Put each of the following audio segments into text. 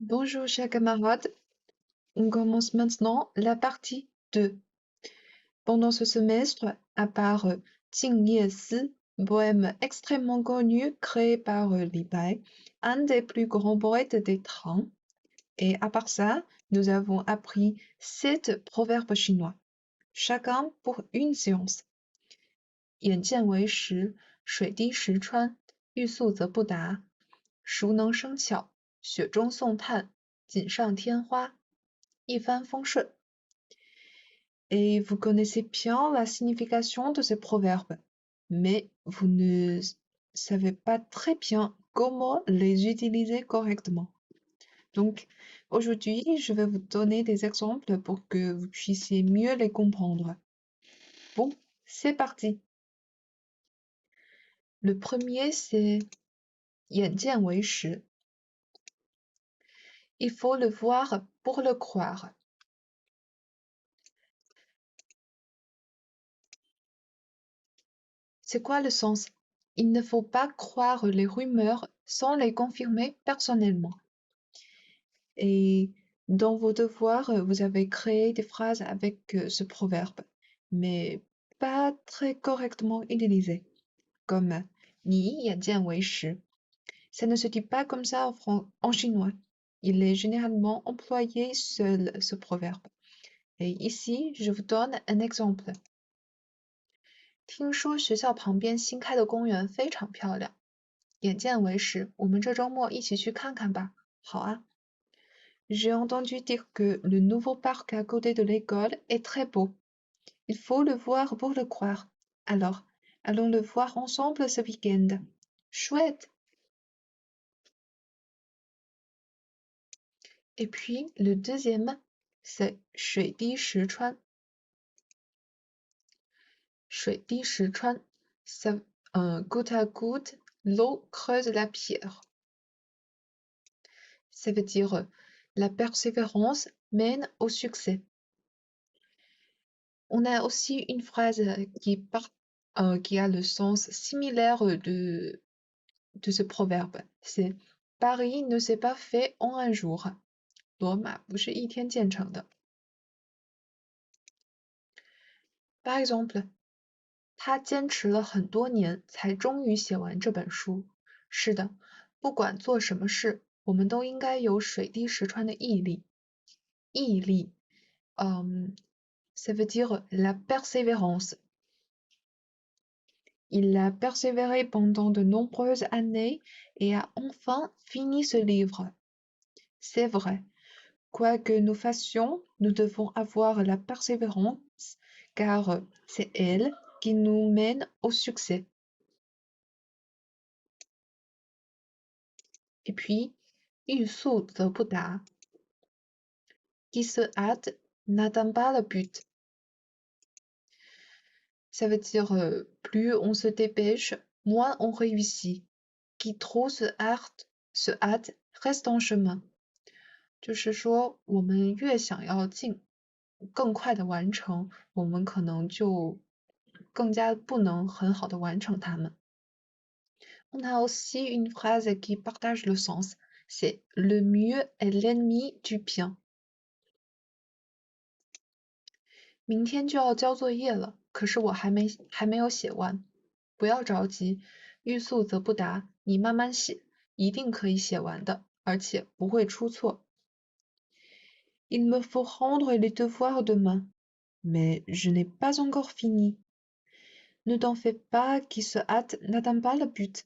Bonjour chers camarades, on commence maintenant la partie 2. Pendant ce semestre, à part Jing Ye poème extrêmement connu créé par Li Bai, un des plus grands poètes des Tang, et à part ça, nous avons appris 7 proverbes chinois, chacun pour une séance. 眼见为实，水滴石穿，欲速则不达。熟能生巧，雪中送炭，锦上添花，一帆风顺。Et vous connaissez bien la signification de ces proverbes, mais vous ne savez pas très bien comment les utiliser correctement. Donc, aujourd'hui, je vais vous donner des exemples pour que vous puissiez mieux les comprendre. Bon, c'est parti. Le premier, c'est 眼见为实. Il faut le voir pour le croire. C'est quoi le sens? Il ne faut pas croire les rumeurs sans les confirmer personnellement. Et dans vos devoirs, vous avez créé des phrases avec ce proverbe, mais pas très correctement utilisé, comme 你眼见为实. Ça ne se dit pas comme ça en chinois. Il est généralement employé seul, ce proverbe. Et ici, je vous donne un exemple. 听说学校旁边新开的公园非常漂亮，眼见为实，我们这周末一起去看看吧。好啊。J'ai entendu dire que le nouveau parc à côté de l'école est très beau. Il faut le voir pour le croire. Alors, allons le voir ensemble ce week-end. Chouette! Et puis, le deuxième, c'est 水滴石穿. 水滴石穿, ça, goutte à goutte, l'eau creuse la pierre. Ça veut dire la persévérance mène au succès. On a aussi une phrase qui a le sens similaire de ce proverbe. C'est Paris ne s'est pas fait en un jour. 罗马不是一天建成的. Par exemple, 他坚持了很多年才终于写完这本书。是的，不管做什么事，我们都应该有水滴石穿的毅力。毅力，ça veut dire la persévérance. Il a persévéré pendant de nombreuses années et a enfin fini ce livre. C'est vrai. Quoi que nous fassions, nous devons avoir la persévérance, car c'est elle qui nous mène au succès. Et puis, 欲速则不达. Qui se hâte n'atteint pas le but. Ça veut dire plus on se dépêche, moins on réussit. Qui trop se hâte reste en chemin. 就是说，我们越想要更快的完成，我们可能就更加不能很好的完成它们。On a aussi une phrase qui partage le sens, c'est le mieux est l'ennemi du bien. 明天就要交作业了，可是我还没有写完。不要着急，欲速则不达，你慢慢写，一定可以写完的，而且不会出错。Il me faut rendre les devoirs demain, mais je n'ai pas encore fini. Ne t'en fais pas, qui se hâte n'atteint pas le but.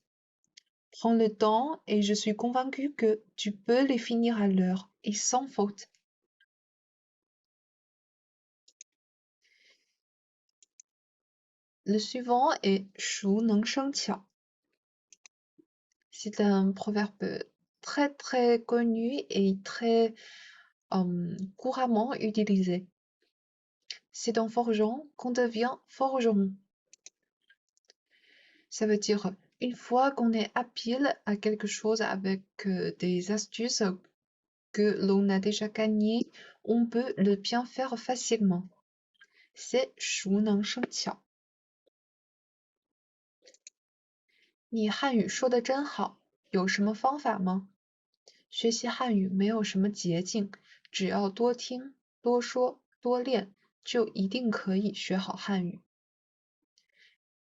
Prends le temps et je suis convaincue que tu peux les finir à l'heure et sans faute. Le suivant est 熟能生巧. C'est un proverbe très très connu et très couramment utilisé. C'est en forgeant qu'on devient forgeron. Ça veut dire une fois qu'on est habile à quelque chose avec des astuces que l'on a déjà gagné, on peut le bien faire facilement. C'est 熟能生巧. 你汉语说的真好，有什么方法吗？学习汉语没有什么捷径，只要多听、多说、多练，就一定可以学好汉语。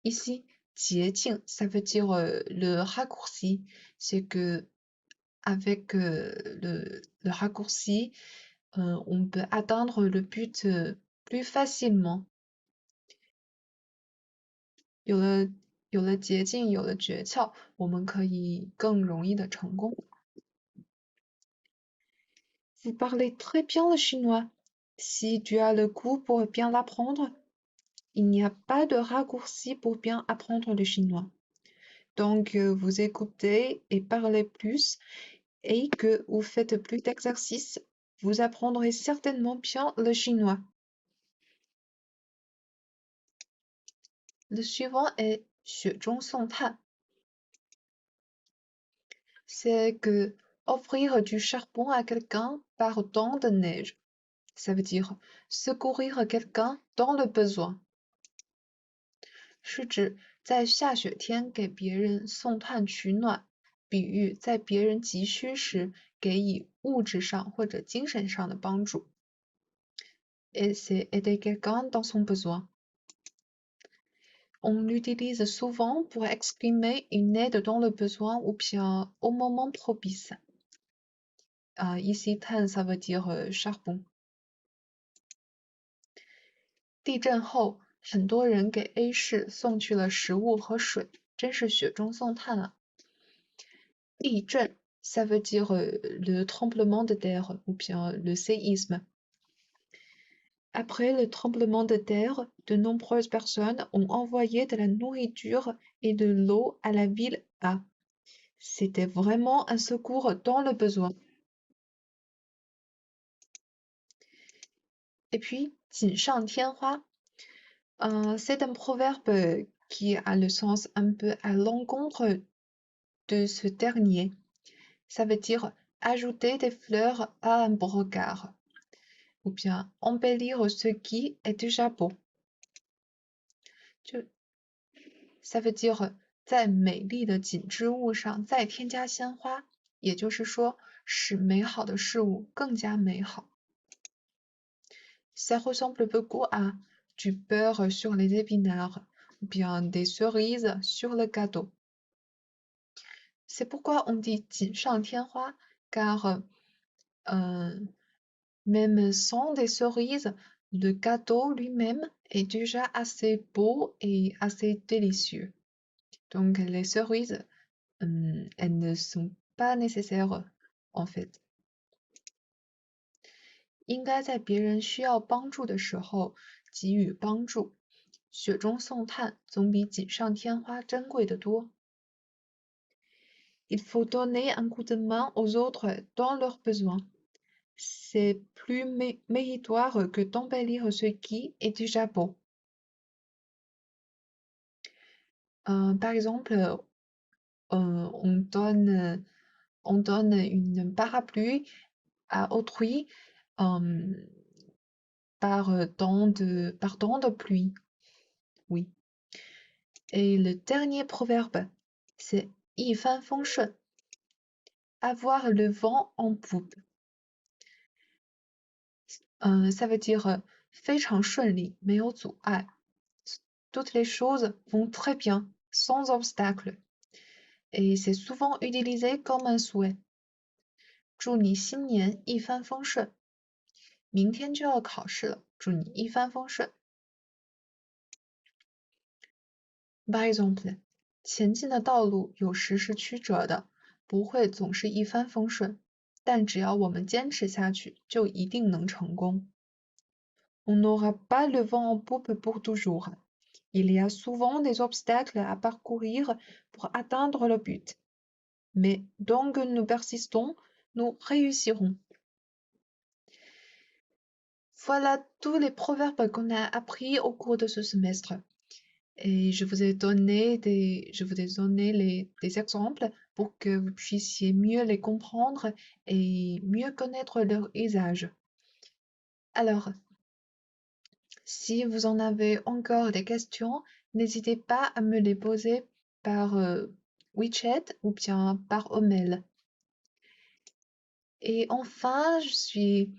Ici, 捷径, ça veut dire le raccourci. C'est que avec le raccourci, on peut atteindre le but plus facilement. 有了捷径，有了诀窍，我们可以更容易的成功。Vous parlez très bien le chinois. Si tu as le goût pour bien l'apprendre, il n'y a pas de raccourci pour bien apprendre le chinois. Donc, vous écoutez et parlez plus et que vous faites plus d'exercices, vous apprendrez certainement bien le chinois. Le suivant est 雪中送炭. C'est que offrir du charbon à quelqu'un par temps de neige. Ça veut dire secourir quelqu'un dans le besoin. 是指在下雪天给别人送炭取暖，比喻在别人急需时给予物质上或者精神上的帮助。Et c'est aider quelqu'un dans son besoin. On l'utilise souvent pour exprimer une aide dans le besoin ou bien au moment propice. Ici, 炭 ça veut dire charbon. 地震后，很多人给 A 市送去了食物和水，真是雪中送炭啊！地震 ça veut dire le tremblement de terre ou bien le séisme. Après le tremblement de terre, de nombreuses personnes ont envoyé de la nourriture et de l'eau à la ville A. C'était vraiment un secours dans le besoin. Et puis, 锦上添花, c'est un proverbe qui a le sens un peu à l'encontre de ce dernier. Ça veut dire ajouter des fleurs à un brocart ou bien embellir ce qui est déjà beau. Ça veut dire 在美丽的锦织物上再添加鲜花，也就是说使美好的事物更加美好。Ça ressemble beaucoup à du beurre sur les épinards ou bien des cerises sur le gâteau. C'est pourquoi on dit 锦上添花, car même sans des cerises, le gâteau lui-même est déjà assez beau et assez délicieux. Donc les cerises, elles ne sont pas nécessaires en fait. 应该在别人需要帮助的时候给予帮助，雪中送炭总比锦上添花珍贵得多。Il faut donner un coup de main aux autres dans leurs besoins. C'est plus méritoire que d'embellir ce qui est déjà beau. Par exemple, on donne une parapluie à autrui par temps de pluie. Oui. Et le dernier proverbe, c'est 一帆风顺, avoir le vent en poupe. Ça veut dire 非常顺利，没有阻碍。Toutes les choses vont très bien, sans obstacle. Et c'est souvent utilisé comme un souhait. 祝你新年一帆风顺。明天就要考试了，祝你一帆风顺。Par exemple, 前进的道路有时是曲折的，不会总是一帆风顺，但只要我们坚持下去，就一定能成功。On n'aura pas le vent en poupe pour toujours. Il y a souvent des obstacles à parcourir pour atteindre le but. Mais tant que nous persistons, nous réussirons. Voilà tous les proverbes qu'on a appris au cours de ce semestre. Et je vous ai donné des exemples pour que vous puissiez mieux les comprendre et mieux connaître leur usage. Alors, si vous en avez encore des questions, n'hésitez pas à me les poser par WeChat ou bien par email. Et enfin, je suis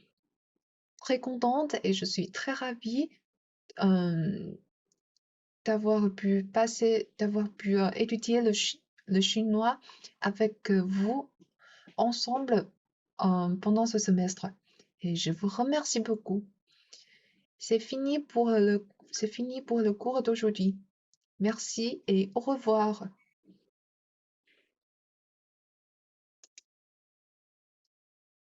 très contente et je suis très ravie euh, d'avoir pu étudier le chinois avec vous ensemble pendant ce semestre. Et je vous remercie beaucoup. C'est fini pour le cours d'aujourd'hui. Merci et au revoir.